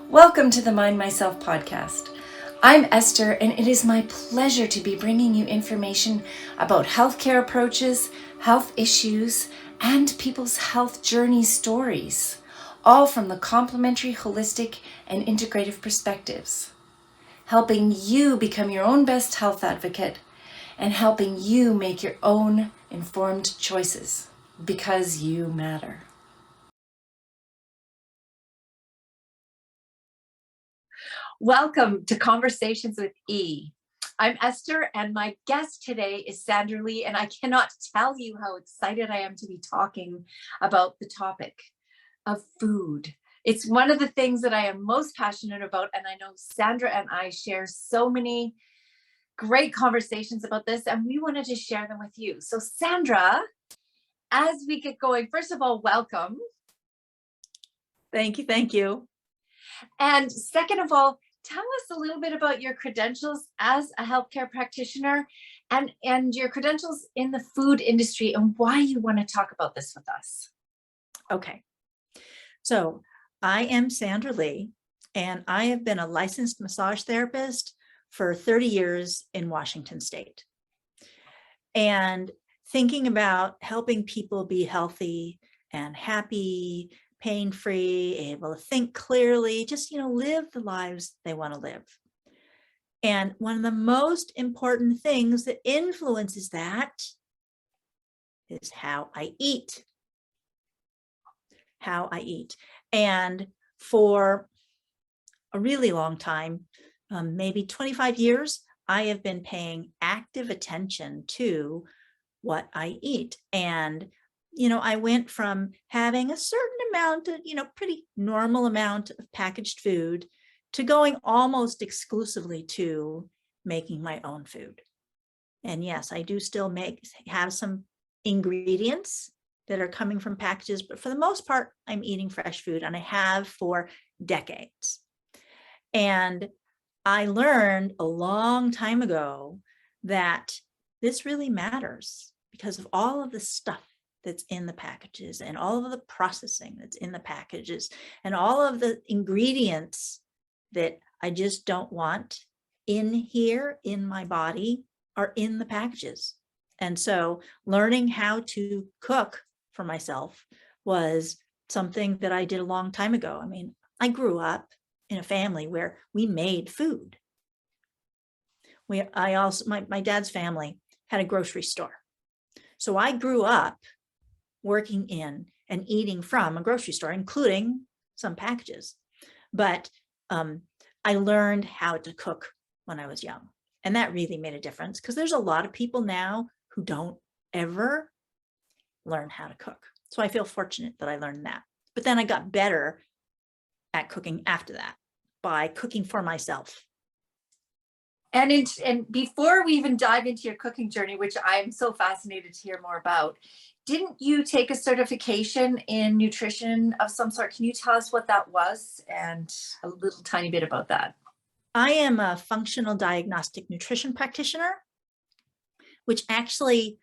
Welcome to the Mind Myself podcast. I'm Esther, and it is my pleasure to be bringing you information about healthcare approaches, health issues, and people's health journey stories, all from the complementary, holistic, and integrative perspectives, helping you become your own best health advocate and helping you make your own informed choices because you matter. Welcome to Conversations with E. I'm Esther, and my guest today is Sandra, and I cannot tell you how excited I am to be talking about the topic of food. It's one of the things that I am most passionate about, and I know Sandra and I share so many great conversations about this, and we wanted to share them with you. So Sandra, as we get going, first of all, welcome. Thank you. And second of all, tell us a little bit about your credentials as a healthcare practitioner and your credentials in the food industry and why you want to talk about this with us. Okay. So I am Sandra Lee, and I have been a licensed massage therapist for 30 years in Washington State. And thinking about helping people be healthy and happy, pain-free, able to think clearly, just, live the lives they want to live. And one of the most important things that influences that is how I eat. And for a really long time, maybe 25 years, I have been paying active attention to what I eat. And I went from having a certain amount of, pretty normal amount of packaged food to going almost exclusively to making my own food. And yes, I do still have some ingredients that are coming from packages, but for the most part, I'm eating fresh food, and I have for decades. And I learned a long time ago that this really matters because of all of the stuff that's in the packages and all of the processing that's in the packages and all of the ingredients that I just don't want in here in my body are in the packages. And so learning how to cook for myself was something that I did a long time ago. I mean, I grew up in a family where we made food. My dad's family had a grocery store. So I grew up working in and eating from a grocery store, including some packages. But I learned how to cook when I was young. And that really made a difference because there's a lot of people now who don't ever learn how to cook. So I feel fortunate that I learned that. But then I got better at cooking after that by cooking for myself. And before we even dive into your cooking journey, which I'm so fascinated to hear more about, didn't you take a certification in nutrition of some sort? Can you tell us what that was and a little tiny bit about that? I am a functional diagnostic nutrition practitioner, which actually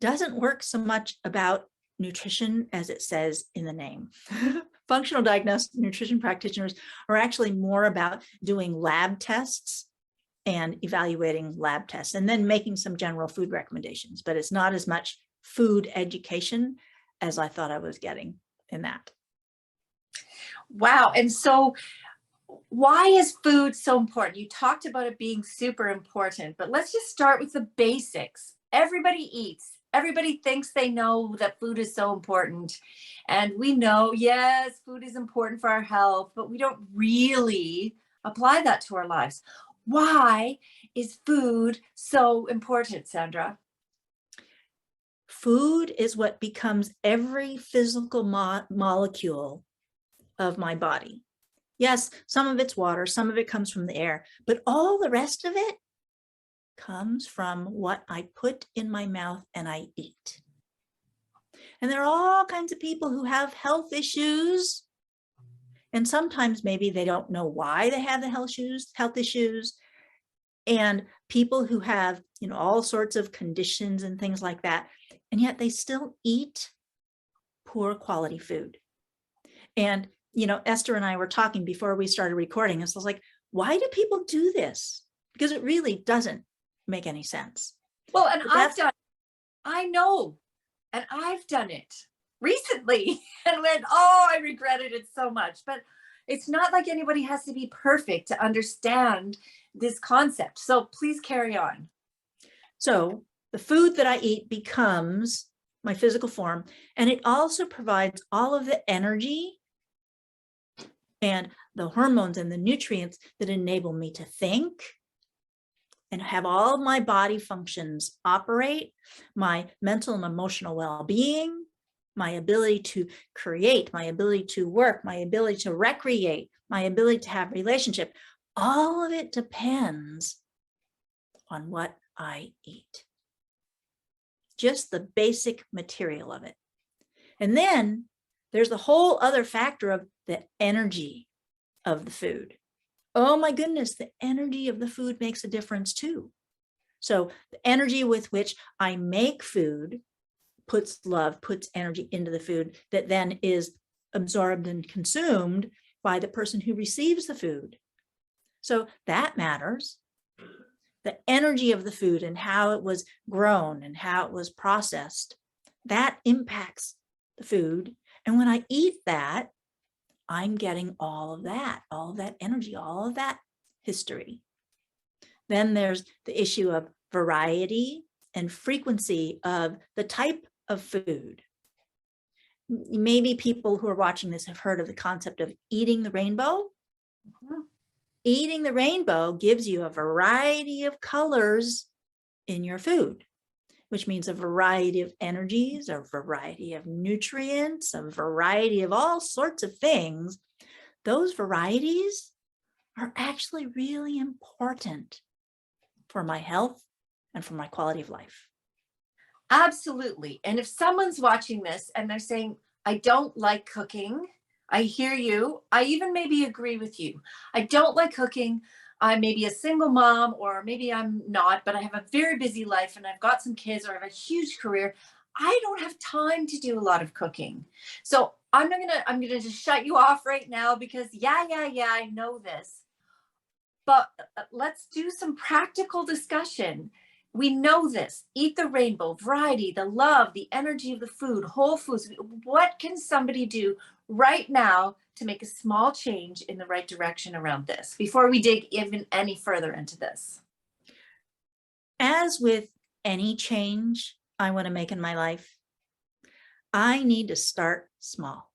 doesn't work so much about nutrition as it says in the name. Functional diagnostic nutrition practitioners are actually more about doing lab tests and evaluating lab tests and then making some general food recommendations, but it's not as much food education as I thought I was getting in that. Wow. And so why is food so important? You talked about it being super important, but let's just start with the basics. Everybody eats. Everybody thinks they know that food is so important. And we know, yes, food is important for our health, but we don't really apply that to our lives. Why is food so important, Sandra? Food is what becomes every physical molecule of my body. Yes, some of it's water, some of it comes from the air, but all the rest of it comes from what I put in my mouth and I eat. And there are all kinds of people who have health issues. And sometimes maybe they don't know why they have the health issues. And people who have, all sorts of conditions and things like that. And yet they still eat poor quality food. And Esther and I were talking before we started recording. And so I was like, why do people do this? Because it really doesn't make any sense. Well, and I know, and I've done it recently and went, oh, I regretted it so much. But it's not like anybody has to be perfect to understand this concept. So please carry on. So the food that I eat becomes my physical form, and it also provides all of the energy and the hormones and the nutrients that enable me to think and have all of my body functions operate, my mental and emotional well-being, my ability to create, my ability to work, my ability to recreate, my ability to have relationship. All of it depends on what I eat. Just the basic material of it. And then there's the whole other factor of the energy of the food. Oh my goodness, the energy of the food makes a difference too. So the energy with which I make food puts love, puts energy into the food that then is absorbed and consumed by the person who receives the food. So that matters. The energy of the food and how it was grown and how it was processed, that impacts the food. And when I eat that, I'm getting all of that energy, all of that history. Then there's the issue of variety and frequency of the type of food. Maybe people who are watching this have heard of the concept of eating the rainbow. Mm-hmm. Eating the rainbow gives you a variety of colors in your food, which means a variety of energies, a variety of nutrients, a variety of all sorts of things. Those varieties are actually really important for my health and for my quality of life. Absolutely. And if someone's watching this and they're saying, I don't like cooking, I hear you. I even maybe agree with you. I don't like cooking. I'm maybe a single mom, or maybe I'm not, but I have a very busy life and I've got some kids, or I have a huge career. I don't have time to do a lot of cooking. So I'm gonna just shut you off right now because yeah, I know this. But let's do some practical discussion. We know this. Eat the rainbow, variety, the love, the energy of the food, whole foods. What can somebody do right now to make a small change in the right direction around this before we dig even any further into this? As with any change I want to make in my life, I need to start small.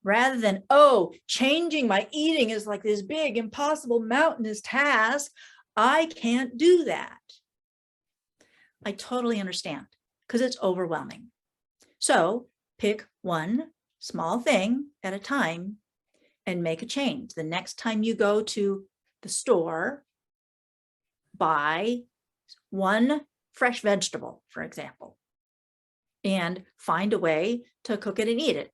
Rather than, changing my eating is like this big, impossible, mountainous task. I can't do that. I totally understand because it's overwhelming. So pick one small thing at a time and make a change. The next time you go to the store, buy one fresh vegetable, for example, and find a way to cook it and eat it.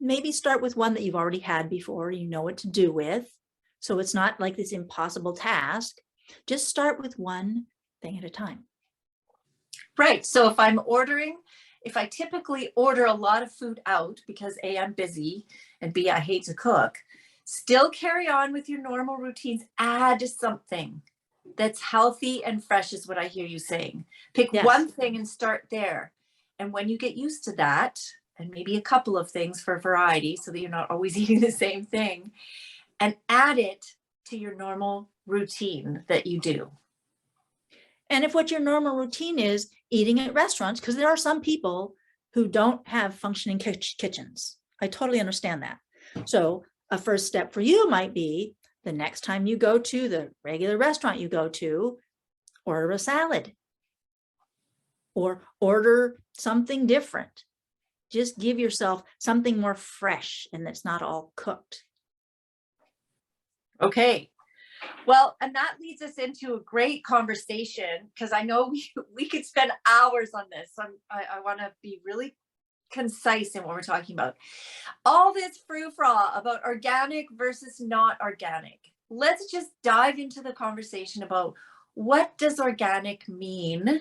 Maybe start with one that you've already had before, you know what to do with. So it's not like this impossible task. Just start with one thing at a time. Right. So if I typically order a lot of food out because A, I'm busy, and B, I hate to cook, still carry on with your normal routines. Add something that's healthy and fresh is what I hear you saying. Pick one thing and start there. And when you get used to that, and maybe a couple of things for variety so that you're not always eating the same thing, and add it to your normal routine that you do. And if what your normal routine is eating at restaurants, because there are some people who don't have functioning kitchens. I totally understand that. So a first step for you might be the next time you go to the regular restaurant you go to, order a salad or order something different. Just give yourself something more fresh and that's not all cooked. Okay. Well, and that leads us into a great conversation because I know we could spend hours on this. So I want to be really concise in what we're talking about. All this frou-frou about organic versus not organic. Let's just dive into the conversation about what does organic mean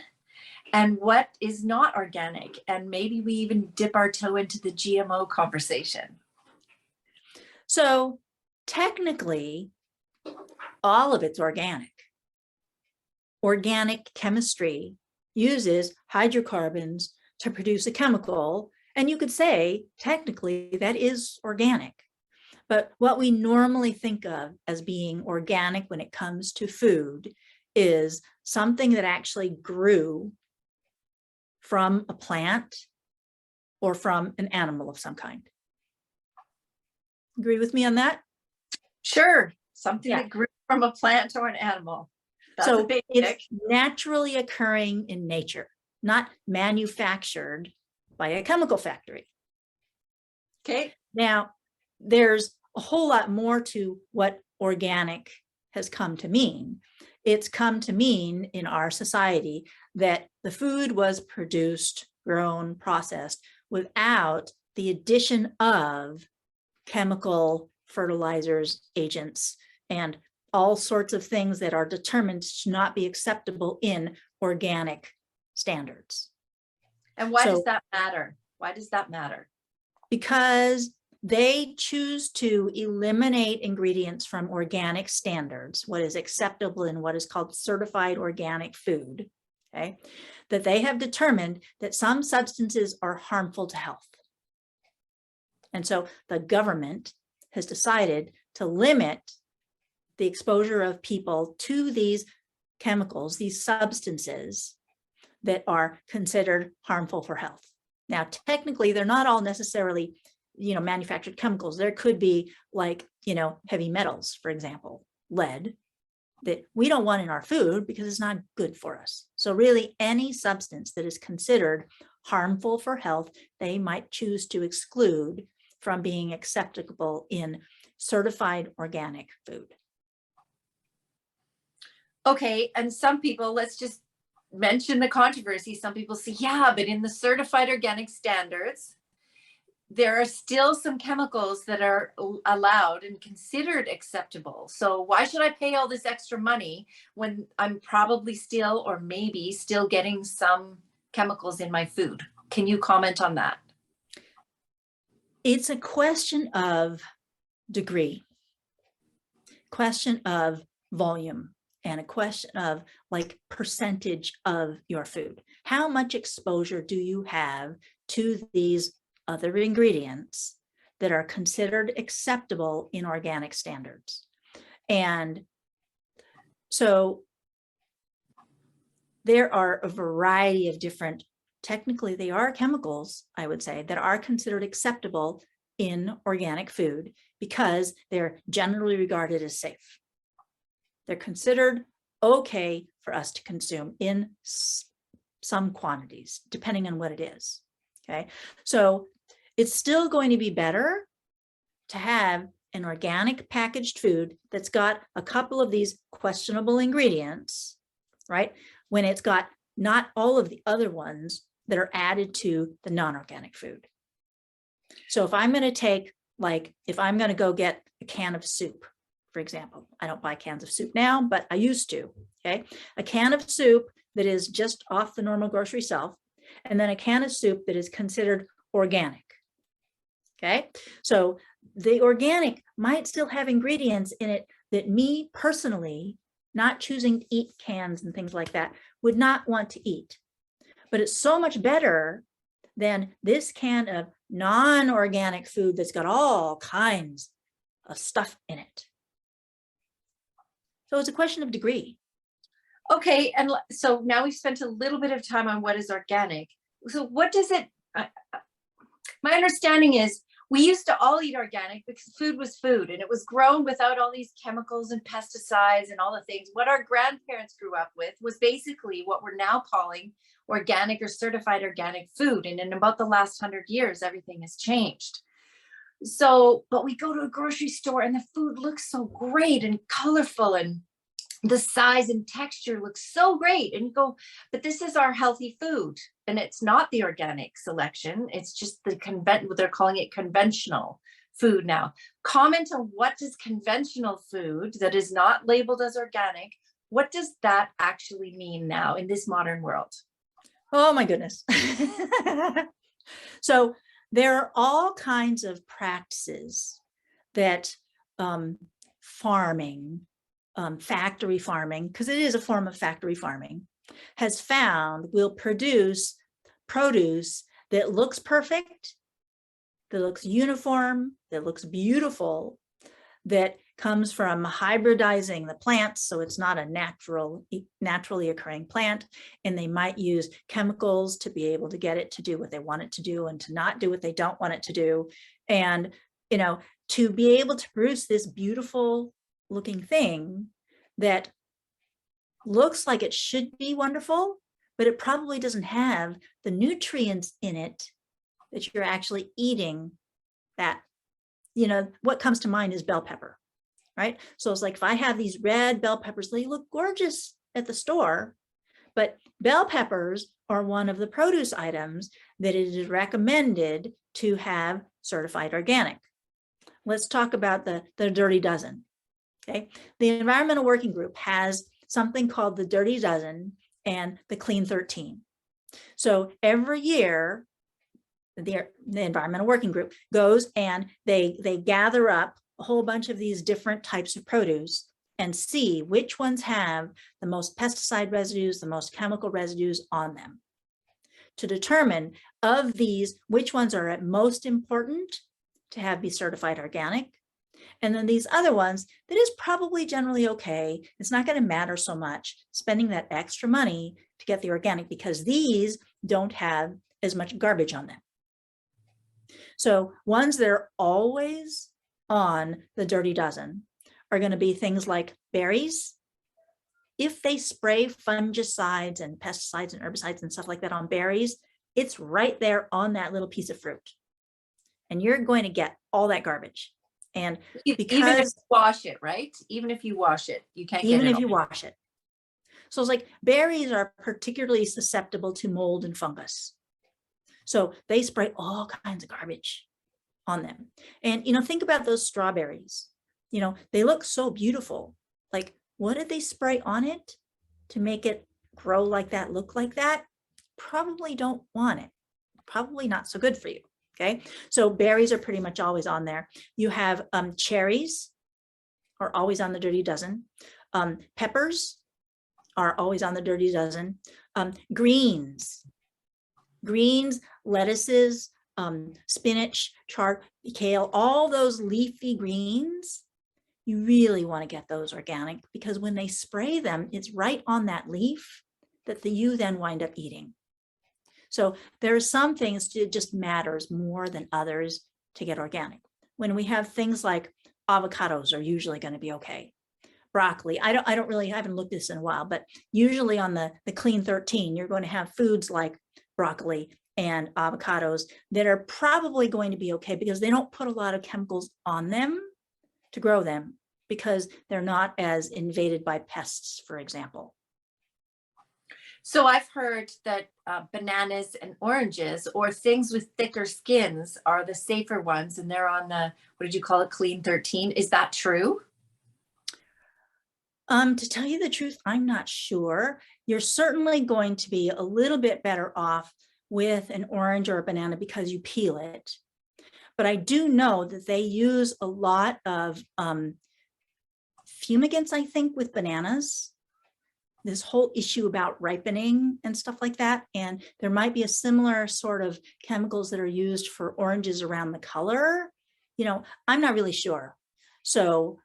and what is not organic. And maybe we even dip our toe into the GMO conversation. So technically, all of it's organic. Organic chemistry uses hydrocarbons to produce a chemical, and you could say technically that is organic. But what we normally think of as being organic when it comes to food is something that actually grew from a plant or from an animal of some kind. Agree with me on that? Sure. Something Yeah. that grew from a plant or an animal. That's So a basic. it's naturally occurring in nature, not manufactured by a chemical factory. Okay. Now, there's a whole lot more to what organic has come to mean. It's come to mean in our society that the food was produced, grown, processed without the addition of chemical fertilizers, agents, and all sorts of things that are determined to not be acceptable in organic standards. And why does that matter? Why does that matter? Because they choose to eliminate ingredients from organic standards, what is acceptable in what is called certified organic food, okay, that they have determined that some substances are harmful to health. And so the government has decided to limit the exposure of people to these chemicals, these substances that are considered harmful for health. Now, technically, they're not all necessarily, manufactured chemicals. There could be like, heavy metals, for example, lead, that we don't want in our food because it's not good for us. So really any substance that is considered harmful for health, they might choose to exclude from being acceptable in certified organic food. Okay, and some people, let's just mention the controversy. Some people say, yeah, but in the certified organic standards, there are still some chemicals that are allowed and considered acceptable. So why should I pay all this extra money when I'm probably still, or maybe still getting some chemicals in my food? Can you comment on that? It's a question of degree, question of volume, and a question of like percentage of your food. How much exposure do you have to these other ingredients that are considered acceptable in organic standards? And so there are a variety of different, technically they are chemicals, I would say, that are considered acceptable in organic food because they're generally regarded as safe. They're considered okay for us to consume in some quantities, depending on what it is. Okay, so it's still going to be better to have an organic packaged food that's got a couple of these questionable ingredients, right? When it's got not all of the other ones that are added to the non-organic food. So if I'm going to take, like, if I'm going to go get a can of soup, for example, I don't buy cans of soup now, but I used to, okay? A can of soup that is just off the normal grocery shelf, and then a can of soup that is considered organic, okay? So the organic might still have ingredients in it that me personally, not choosing to eat cans and things like that, would not want to eat. But it's so much better than this can of non-organic food that's got all kinds of stuff in it. So it's a question of degree. Okay, and so now we've spent a little bit of time on what is organic. So what does it, my understanding is we used to all eat organic because food was food and it was grown without all these chemicals and pesticides and all the things. What our grandparents grew up with was basically what we're now calling organic or certified organic food. And in about the last 100 years, everything has changed. So, but we go to a grocery store and the food looks so great and colorful and the size and texture looks so great. And you go, but this is our healthy food. And it's not the organic selection. It's just the they're calling it conventional food now. Comment on what does conventional food that is not labeled as organic, what does that actually mean now in this modern world? Oh my goodness. So there are all kinds of practices that farming, factory farming, because it is a form of factory farming, has found will produce produce that looks perfect, that looks uniform, that looks beautiful, that comes from hybridizing the plants, so it's not a naturally occurring plant, and they might use chemicals to be able to get it to do what they want it to do and to not do what they don't want it to do. And, to be able to produce this beautiful looking thing that looks like it should be wonderful, but it probably doesn't have the nutrients in it that you're actually eating. That, what comes to mind is bell pepper, right? So it's like, if I have these red bell peppers, they look gorgeous at the store, but bell peppers are one of the produce items that it is recommended to have certified organic. Let's talk about the Dirty Dozen. Okay. The Environmental Working Group has something called the Dirty Dozen and the Clean 13. So every year, the Environmental Working Group goes and they gather up a whole bunch of these different types of produce and see which ones have the most pesticide residues, the most chemical residues on them, to determine of these, which ones are at most important to be certified organic. And then these other ones, that is probably generally okay. It's not going to matter so much spending that extra money to get the organic, because these don't have as much garbage on them. So ones that are always on the Dirty Dozen are going to be things like berries. If they spray fungicides and pesticides and herbicides and stuff like that on berries, it's right there on that little piece of fruit. And you're going to get all that garbage. And because even if you wash it, right? Even if you wash it, you can't get it. Even if you wash it. So it's like berries are particularly susceptible to mold and fungus. So they spray all kinds of garbage on them. And, think about those strawberries. They look so beautiful. Like, what did they spray on it to make it grow like that, look like that? Probably don't want it. Probably not so good for you. Okay. So berries are pretty much always on there. You have cherries are always on the Dirty Dozen. Peppers are always on the Dirty Dozen. Greens, lettuces, spinach, chard, kale, all those leafy greens, you really want to get those organic, because when they spray them, it's right on that leaf that you then wind up eating. So there are some things it just matters more than others to get organic. When we have things like avocados are usually going to be okay. Broccoli, I haven't looked at this in a while, but usually on the Clean 13, you're going to have foods like broccoli and avocados that are probably going to be okay, because they don't put a lot of chemicals on them to grow them, because they're not as invaded by pests, for example. So I've heard that bananas and oranges, or things with thicker skins, are the safer ones, and they're on the, what did you call it, Clean 13? Is that true? To tell you the truth, I'm not sure. You're certainly going to be a little bit better off with an orange or a banana because you peel it. But I do know that they use a lot of fumigants, I think, with bananas. This whole issue about ripening and stuff like that. And there might be a similar sort of chemicals that are used for oranges around the color. I'm not really sure. So,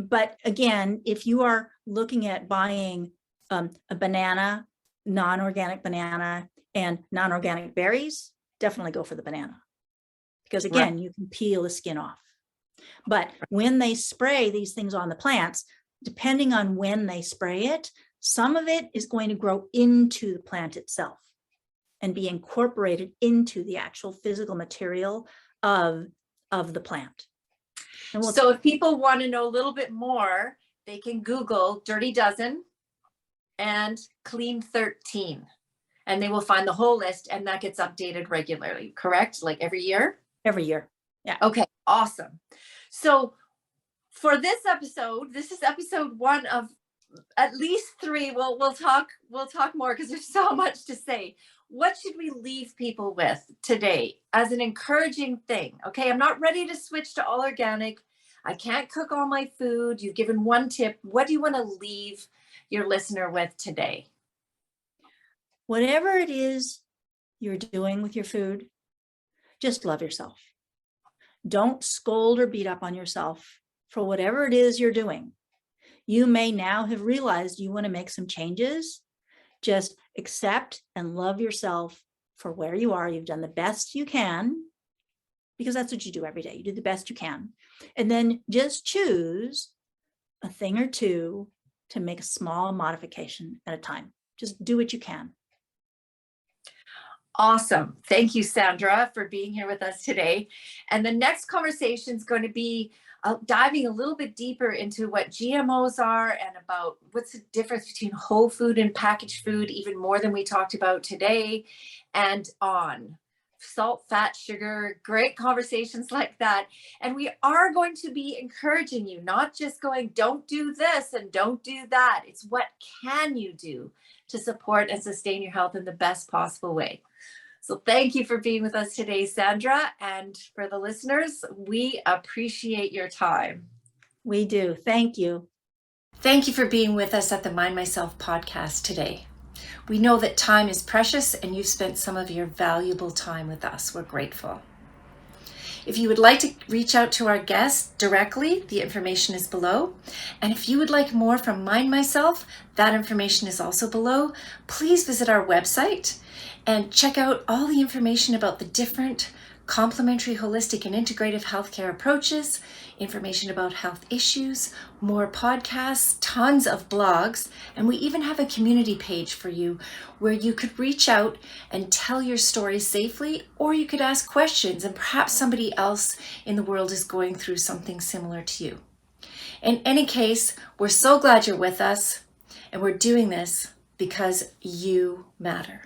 but again, if you are looking at buying a banana, non-organic banana, and non-organic berries, definitely go for the banana. Because again, right, you can peel the skin off. But when they spray these things on the plants, depending on when they spray it, some of it is going to grow into the plant itself and be incorporated into the actual physical material of the plant. So if people want to know a little bit more, they can Google Dirty Dozen and Clean 13, and they will find the whole list, and that gets updated regularly, correct? Like every year? Every year. Yeah. Okay, awesome. So for this episode, this is episode 1 of at least 3. We'll talk more because there's so much to say. what should we leave people with today as an encouraging thing? Okay, I'm not ready to switch to all organic. I can't cook all my food. You've given one tip. What do you want to leave your listener with today? Whatever it is you're doing with your food, just love yourself. Don't scold or beat up on yourself for whatever it is you're doing. You may now have realized you want to make some changes. Just accept and love yourself for where you are. You've done the best you can, because that's what you do every day. You do the best you can. And then just choose a thing or two to make a small modification at a time. Just do what you can. Awesome. Thank you, Sandra, for being here with us today. And the next conversation is going to be diving a little bit deeper into what GMOs are and about what's the difference between whole food and packaged food, even more than we talked about today, and on salt, fat, sugar, great conversations like that. And we are going to be encouraging you, not just going, don't do this and don't do that. It's what can you do to support and sustain your health in the best possible way. So thank you for being with us today, Sandra. And for the listeners, we appreciate your time. We do. Thank you. Thank you for being with us at the Mind Myself podcast today. We know that time is precious and you've spent some of your valuable time with us. We're grateful. If you would like to reach out to our guests directly, the information is below. And if you would like more from Mind Myself, that information is also below. Please visit our website and check out all the information about the different complementary, holistic, and integrative healthcare approaches, information about health issues, more podcasts, tons of blogs, and we even have a community page for you where you could reach out and tell your story safely, or you could ask questions and perhaps somebody else in the world is going through something similar to you. In any case, we're so glad you're with us, and we're doing this because you matter.